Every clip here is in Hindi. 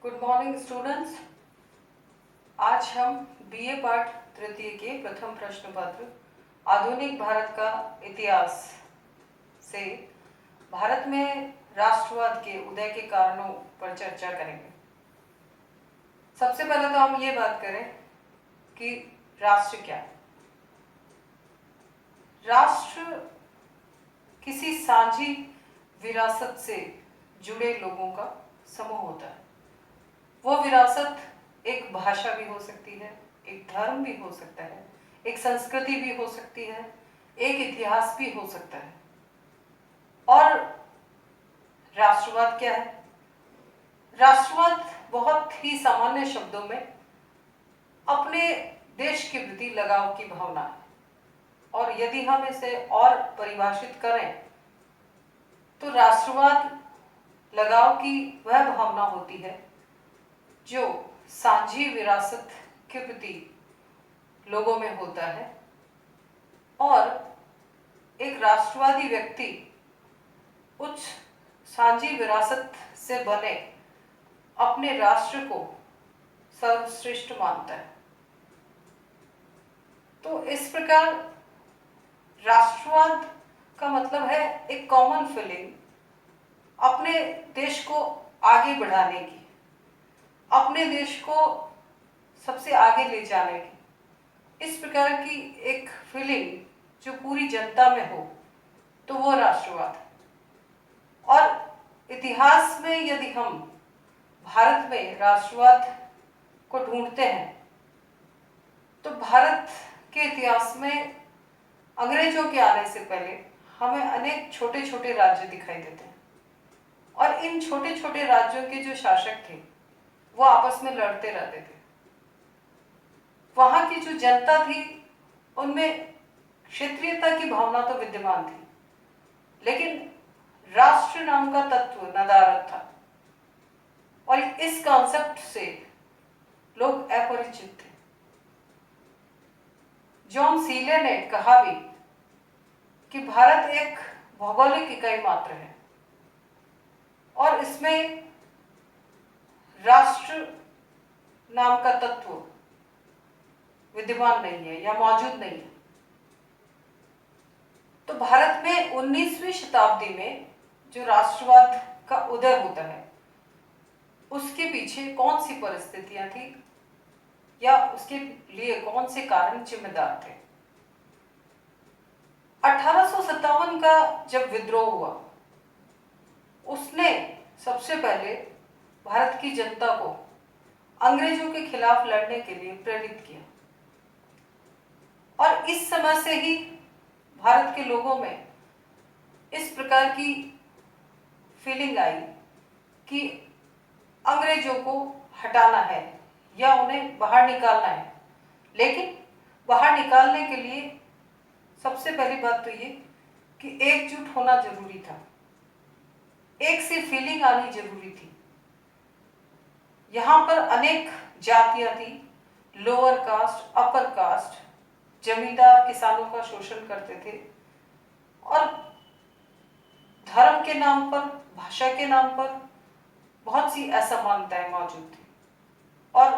Good morning students. आज हम बीए पाठ तृतीय के प्रथम प्रश्न पत्र आधुनिक भारत का इतिहास से भारत में राष्ट्रवाद के उदय के कारणों पर चर्चा करेंगे। सबसे पहले तो हम ये बात करें कि राष्ट्र क्या है। राष्ट्र किसी साझी विरासत से जुड़े लोगों का समूह होता है। वो विरासत एक भाषा भी हो सकती है, एक धर्म भी हो सकता है, एक संस्कृति भी हो सकती है, एक इतिहास भी हो सकता है। और राष्ट्रवाद क्या है? राष्ट्रवाद बहुत ही सामान्य शब्दों में अपने देश के प्रति लगाव की भावना है। और यदि हम इसे और परिभाषित करें तो राष्ट्रवाद लगाव की वह भावना होती है जो साझी विरासत के प्रति लोगों में होता है। और एक राष्ट्रवादी व्यक्ति उस साझी विरासत से बने अपने राष्ट्र को सर्वश्रेष्ठ मानता है। तो इस प्रकार राष्ट्रवाद का मतलब है एक कॉमन फीलिंग अपने देश को आगे बढ़ाने की, अपने देश को सबसे आगे ले जाने की, इस प्रकार की एक फीलिंग जो पूरी जनता में हो, तो वो राष्ट्रवाद है। और इतिहास में यदि हम भारत में राष्ट्रवाद को ढूंढते हैं तो भारत के इतिहास में अंग्रेजों के आने से पहले हमें अनेक छोटे छोटे राज्य दिखाई देते हैं। और इन छोटे छोटे राज्यों के जो शासक थे वो आपस में लड़ते रहते थे। वहां की जो जनता थी उनमें क्षेत्रीयता की भावना तो विद्यमान थी, लेकिन राष्ट्र नाम का तत्व नदारद था। और इस कॉन्सेप्ट से लोग अपरिचित थे। जॉन सीले ने कहा भी कि भारत एक भौगोलिक इकाई मात्र है और इसमें राष्ट्र नाम का तत्व विद्यमान नहीं है या मौजूद नहीं है। तो भारत में 19वीं शताब्दी में जो राष्ट्रवाद का उदय होता है उसके पीछे कौन सी परिस्थितियां थी या उसके लिए कौन से कारण जिम्मेदार थे। 1857 का जब विद्रोह हुआ उसने सबसे पहले भारत की जनता को अंग्रेजों के खिलाफ लड़ने के लिए प्रेरित किया। और इस समय से ही भारत के लोगों में इस प्रकार की फीलिंग आई कि अंग्रेजों को हटाना है या उन्हें बाहर निकालना है। लेकिन बाहर निकालने के लिए सबसे पहली बात तो ये कि एकजुट होना जरूरी था, एक सी फीलिंग आनी जरूरी थी। यहाँ पर अनेक जातियां थी, लोअर कास्ट, अपर कास्ट, जमींदार किसानों का शोषण करते थे और धर्म के नाम पर, भाषा के नाम पर बहुत सी असमानताएं मौजूद थी। और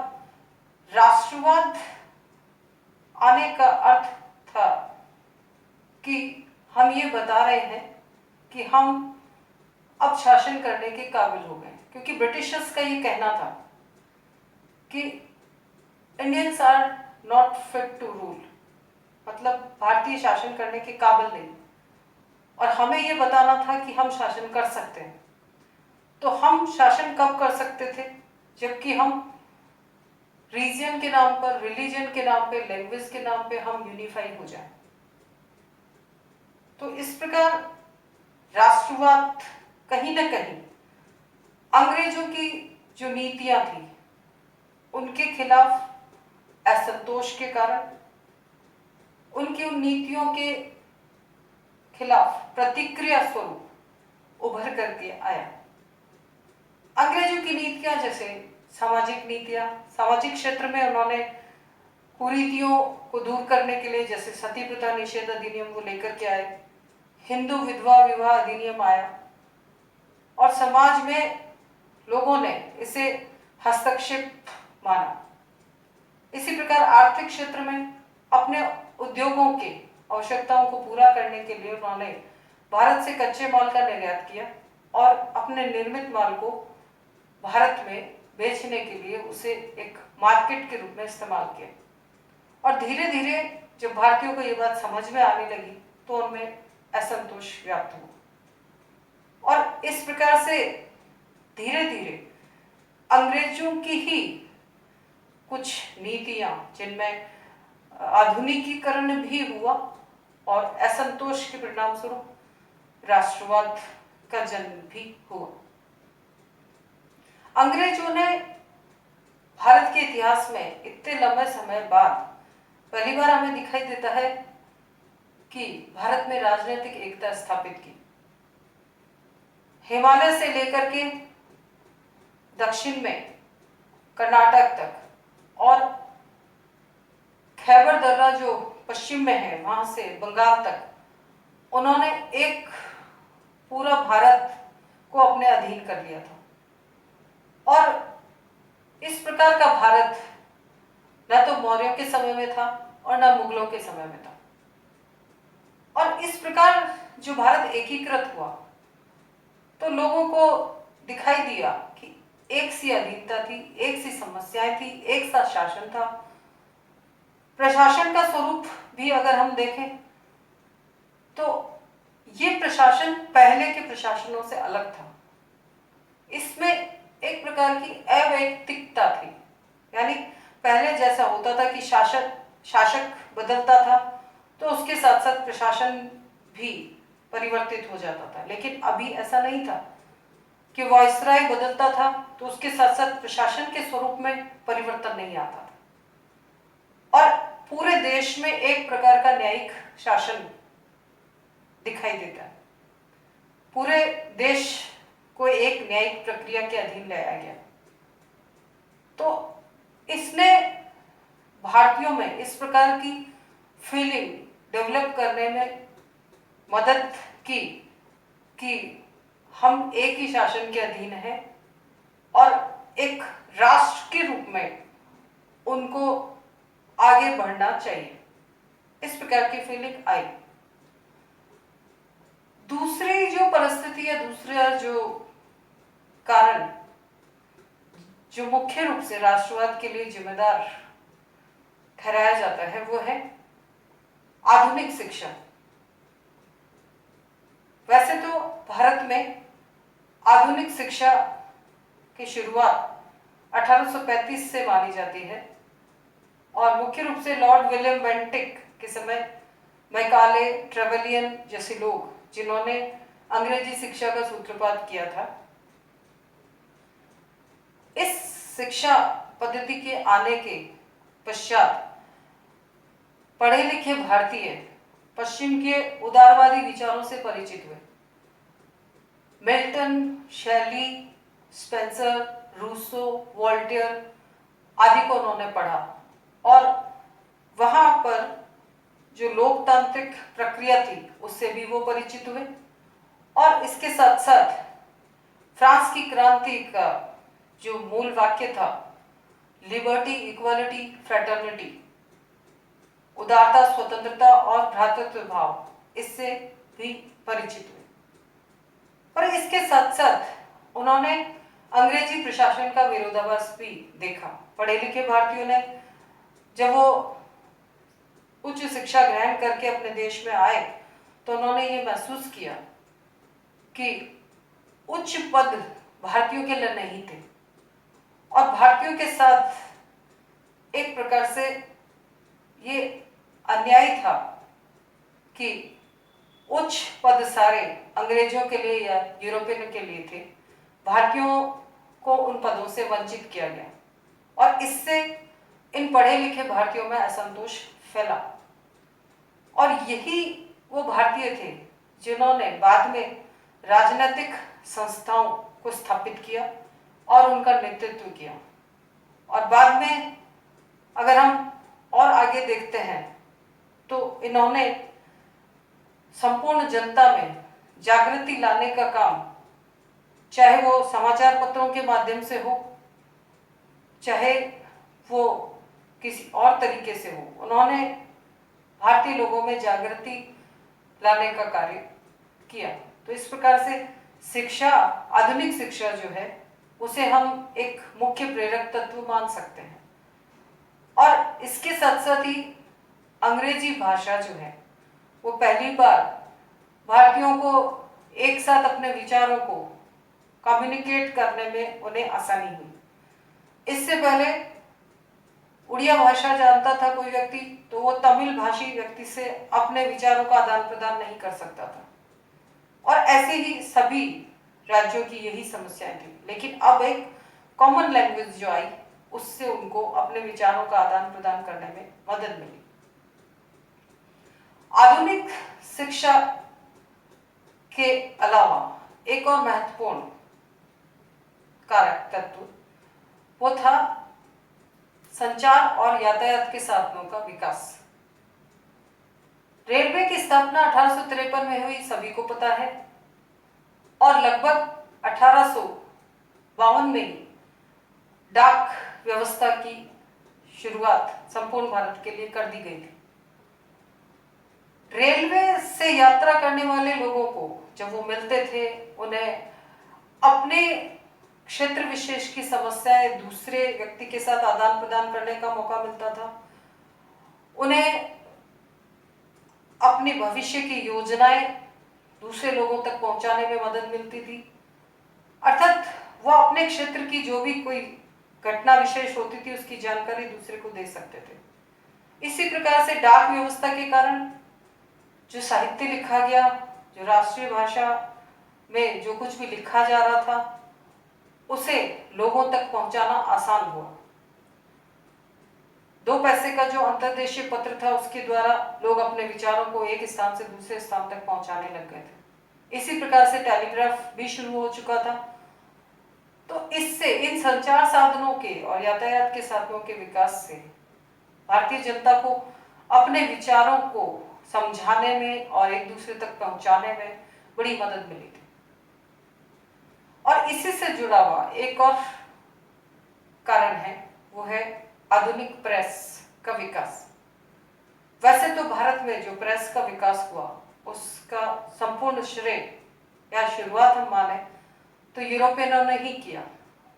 राष्ट्रवाद आने का अर्थ था कि हम ये बता रहे हैं कि हम अब शासन करने के काबिल हो गए, क्योंकि ब्रिटिशर्स का ये कहना था कि Indians are not fit to rule, मतलब भारतीय शासन करने के काबिल नहीं। और हमें ये बताना था कि हम शासन कर सकते हैं। तो हम शासन कब कर सकते थे? जबकि हम रीजन के नाम पर, रिलीजन के नाम पे, लैंग्वेज के नाम पे हम यूनिफाई हो जाए। तो इस प्रकार राष्ट्रवाद कहीं ना कहीं अंग्रेजों की जो नीतियां थी उनके खिलाफ असंतोष के कारण, उनकी उन नीतियों के खिलाफ प्रतिक्रिया स्वरूप उभर करके आया। अंग्रेजों की नीतियां जैसे सामाजिक नीतियां, सामाजिक क्षेत्र में उन्होंने कुरीतियों को दूर करने के लिए जैसे सती प्रथा निषेध अधिनियम को लेकर के आए, हिंदू विधवा विवाह अधिनियम आया और समाज में लोगों ने इसे हस्तक्षेप माना। इसी प्रकार आर्थिक क्षेत्र में अपने उद्योगों के आवश्यकताओं को पूरा करने के लिए उन्होंने भारत से कच्चे माल का निर्यात किया और अपने निर्मित माल को भारत में बेचने के लिए उसे एक मार्केट के रूप में इस्तेमाल किया। और धीरे धीरे जब भारतीयों को ये बात समझ में आने लगी तो उनमें असंतोष व्याप्त हुआ और इस प्रकार से धीरे धीरे अंग्रेजों की ही कुछ नीतियां जिनमें आधुनिकीकरण भी हुआ और असंतोष के परिणाम स्वरूप राष्ट्रवाद का जन्म भी हुआ। अंग्रेजों ने भारत के इतिहास में इतने लंबे समय बाद पहली बार हमें दिखाई देता है कि भारत में राजनीतिक एकता स्थापित की। हिमालय से लेकर के दक्षिण में कर्नाटक तक और खैबर दर्रा जो पश्चिम में है वहां से बंगाल तक उन्होंने एक पूरा भारत को अपने अधीन कर लिया था। और इस प्रकार का भारत न तो मौर्यों के समय में था और न मुगलों के समय में था। और इस प्रकार जो भारत एकीकृत हुआ तो लोगों को दिखाई दिया कि एक सी अधीनता थी, एक सी समस्याएं थी, एक सा शासन था। प्रशासन का स्वरूप भी अगर हम देखें तो ये प्रशासन पहले के प्रशासनों से अलग था। इसमें एक प्रकार की अवैयक्तिकता थी, यानी पहले जैसा होता था कि शासक बदलता था तो उसके साथ साथ प्रशासन भी परिवर्तित हो जाता था। लेकिन अभी ऐसा नहीं था कि वायसराय बदलता था तो उसके साथ साथ प्रशासन के स्वरूप में परिवर्तन नहीं आता था और पूरे देश में एक प्रकार का न्यायिक शासन दिखाई देता है। पूरे देश को एक न्यायिक प्रक्रिया के अधीन लाया गया। तो इसने भारतीयों में इस प्रकार की फीलिंग डेवलप करने में मदद की कि हम एक ही शासन के अधीन हैं और एक राष्ट्र के रूप में उनको आगे बढ़ना चाहिए। इस प्रकार की फीलिंग आई। दूसरी जो परिस्थिति है, दूसरा जो कारण जो मुख्य रूप से राष्ट्रवाद के लिए जिम्मेदार ठहराया जाता है वो है आधुनिक शिक्षा। वैसे तो भारत में आधुनिक शिक्षा की शुरुआत 1835 से मानी जाती है और मुख्य रूप से लॉर्ड विलियम बेंटिक के समय मैकाले, ट्रेवेलियन जैसे लोग जिन्होंने अंग्रेजी शिक्षा का सूत्रपात किया था। इस शिक्षा पद्धति के आने के पश्चात पढ़े लिखे भारतीय पश्चिम के उदारवादी विचारों से परिचित हुए। मिल्टन, शेली, स्पेंसर, रूसो, वॉल्टेयर आदि को उन्होंने पढ़ा और वहां पर जो लोकतांत्रिक प्रक्रिया थी उससे भी वो परिचित हुए। और इसके साथ साथ फ्रांस की क्रांति का जो मूल वाक्य था, लिबर्टी, इक्वालिटी, फ्रेटर्निटी, उदारता, स्वतंत्रता और भ्रातृत्व भाव, इससे भी परिचित हुए। पर इसके साथ साथ उन्होंने अंग्रेजी प्रशासन का विरोधाभास भी देखा। पढ़े लिखे भारतीयों ने जब वो उच्च शिक्षा ग्रहण करके अपने देश में आए तो उन्होंने ये महसूस किया कि उच्च पद भारतीयों के लिए नहीं थे और भारतीयों के साथ एक प्रकार से ये अन्याय था कि उच्च पद सारे अंग्रेजों के लिए या यूरोपियन के लिए थे। भारतीयों को उन पदों से वंचित किया गया और इससे इन पढ़े लिखे भारतीयों में असंतोष फैला। और यही वो भारतीय थे जिन्होंने बाद में राजनीतिक संस्थाओं को स्थापित किया और उनका नेतृत्व किया। और बाद में अगर हम और आगे देखते हैं तो इन्होंने संपूर्ण जनता में जागृति लाने का काम, चाहे वो समाचार पत्रों के माध्यम से हो चाहे वो किसी और तरीके से हो, उन्होंने भारतीय लोगों में जागृति लाने का कार्य किया। तो इस प्रकार से शिक्षा, आधुनिक शिक्षा जो है उसे हम एक मुख्य प्रेरक तत्व मान सकते हैं। और इसके साथ साथ ही अंग्रेजी भाषा जो है वो पहली बार भारतीयों को एक साथ अपने विचारों को कम्युनिकेट करने में उन्हें आसानी हुई। इससे पहले उड़िया भाषा जानता था कोई व्यक्ति तो वो तमिल भाषी व्यक्ति से अपने विचारों का आदान प्रदान नहीं कर सकता था, और ऐसे ही सभी राज्यों की यही समस्याएं थी। लेकिन अब एक कॉमन लैंग्वेज जो आई उससे उनको अपने विचारों का आदान प्रदान करने में मदद मिली। आधुनिक शिक्षा के अलावा एक और महत्वपूर्ण कारक तत्व वो था संचार और यातायात के साधनों का विकास। रेलवे की स्थापना 1853 में हुई, सभी को पता है, और लगभग 1852 में ही डाक व्यवस्था की शुरुआत संपूर्ण भारत के लिए कर दी गई थी। रेलवे से यात्रा करने वाले लोगों को जब वो मिलते थे, उन्हें अपने क्षेत्र विशेष की समस्याएं दूसरे व्यक्ति के साथ आदान प्रदान करने का मौका मिलता था। उन्हें अपनी भविष्य की योजनाएं दूसरे लोगों तक पहुंचाने में मदद मिलती थी। अर्थात वो अपने क्षेत्र की जो भी कोई घटना विशेष होती थी उसकी जानकारी दूसरे को दे सकते थे। इसी प्रकार से डाक व्यवस्था के कारण जो साहित्य लिखा गया, जो राष्ट्रीय भाषा में जो कुछ भी लिखा जा रहा था, उसे लोगों तक पहुंचाना आसान हुआ। 2 पैसे का जो अंतर्देशीय पत्र था उसके द्वारा लोग अपने विचारों को एक स्थान से दूसरे स्थान तक पहुंचाने लग गए थे। इसी प्रकार से टेलीग्राफ भी शुरू हो चुका था। तो इससे, इन संचार साधनों के और यातायात के साधनों के विकास से भारतीय जनता को अपने विचारों को समझाने में और एक दूसरे तक पहुंचाने में बड़ी मदद मिली थी। और इसी से जुड़ा हुआ एक और कारण है, वो है आधुनिक प्रेस का विकास। वैसे तो भारत में जो प्रेस का विकास हुआ उसका संपूर्ण श्रेय या शुरुआत हम माने तो यूरोपियनों ने ही किया।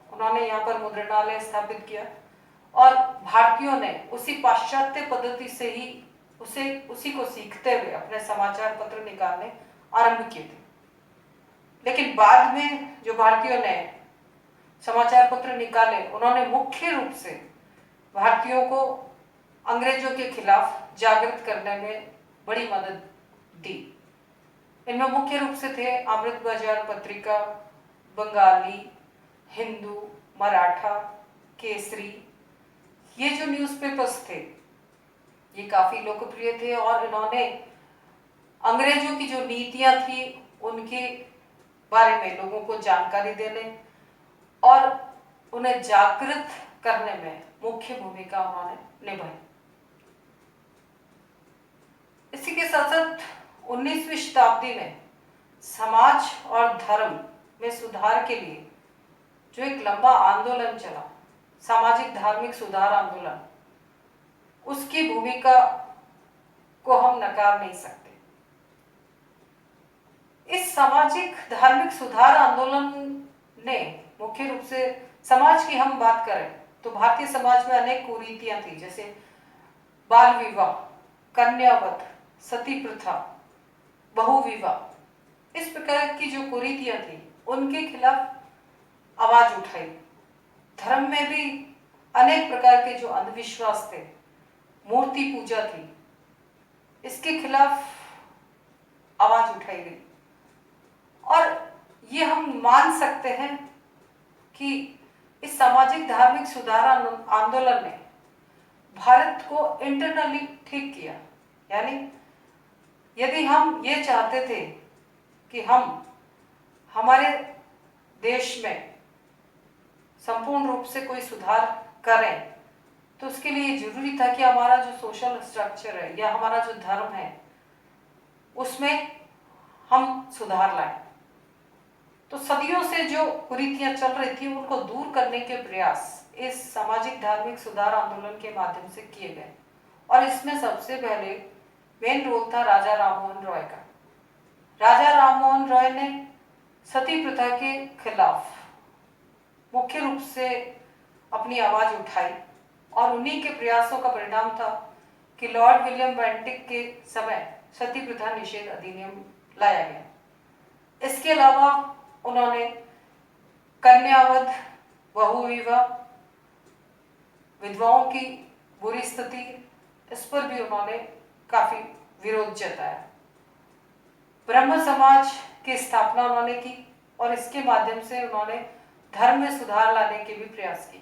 उन्होंने यहाँ पर मुद्रणालय स्थापित किया और भारतीयों ने उसी पाश्चात्य पद्धति से ही उसी को सीखते हुए अपने समाचार पत्र निकालने आरंभ किए थे। लेकिन बाद में जो भारतीयों ने समाचार पत्र निकाले, उन्होंने मुख्य रूप से भारतीयों को अंग्रेजों के खिलाफ जागृत करने में बड़ी मदद दी। इनमें मुख्य रूप से थे अमृत बाजार पत्रिका, बंगाली, हिंदू, मराठा, केसरी। ये जो न्यूज़पेपर्स थे ये काफी लोकप्रिय थे और इन्होंने अंग्रेजों की जो नीतियां थी उनके बारे में लोगों को जानकारी देने और उन्हें जागृत करने में मुख्य भूमिका उन्होंने निभाई। इसी के साथ साथ 19वीं शताब्दी में समाज और धर्म में सुधार के लिए जो एक लंबा आंदोलन चला, सामाजिक धार्मिक सुधार आंदोलन, उसकी भूमिका को हम नकार नहीं सकते। इस सामाजिक धार्मिक सुधार आंदोलन ने मुख्य रूप से, समाज की हम बात करें तो भारतीय समाज में अनेक कुरीतियां थी, जैसे बाल विवाह, कन्यावध, सती प्रथा, बहुविवाह। इस प्रकार की जो कुरीतियां थी उनके खिलाफ आवाज उठाई। धर्म में भी अनेक प्रकार के जो अंधविश्वास थे, मूर्ति पूजा थी, इसके खिलाफ आवाज उठाई गई। और ये हम मान सकते हैं कि इस सामाजिक धार्मिक सुधार आंदोलन ने भारत को इंटरनली ठीक किया। यानी यदि हम ये चाहते थे कि हम हमारे देश में संपूर्ण रूप से कोई सुधार करें तो उसके लिए जरूरी था कि हमारा जो सोशल स्ट्रक्चर है या हमारा जो धर्म है उसमें हम सुधार लाएं। तो सदियों से जो कुरीतियां चल रही थी उनको दूर करने के प्रयास इस सामाजिक धार्मिक सुधार आंदोलन के माध्यम से किए गए और इसमें सबसे पहले मेन रोल था राजा राममोहन रॉय का। राजा राममोहन रॉय ने सती प्रथा के खिलाफ मुख्य रूप से अपनी आवाज उठाई और उन्हीं के प्रयासों का परिणाम था कि लॉर्ड विलियम बेंटिक के समय सती प्रथा निषेध अधिनियम लाया गया। इसके अलावा उन्होंने कन्यावध, बहु विवाह, विधवाओं की बुरी स्थिति, इस पर भी उन्होंने काफी विरोध जताया। ब्रह्म समाज की स्थापना उन्होंने की और इसके माध्यम से उन्होंने धर्म में सुधार लाने के भी प्रयास किए।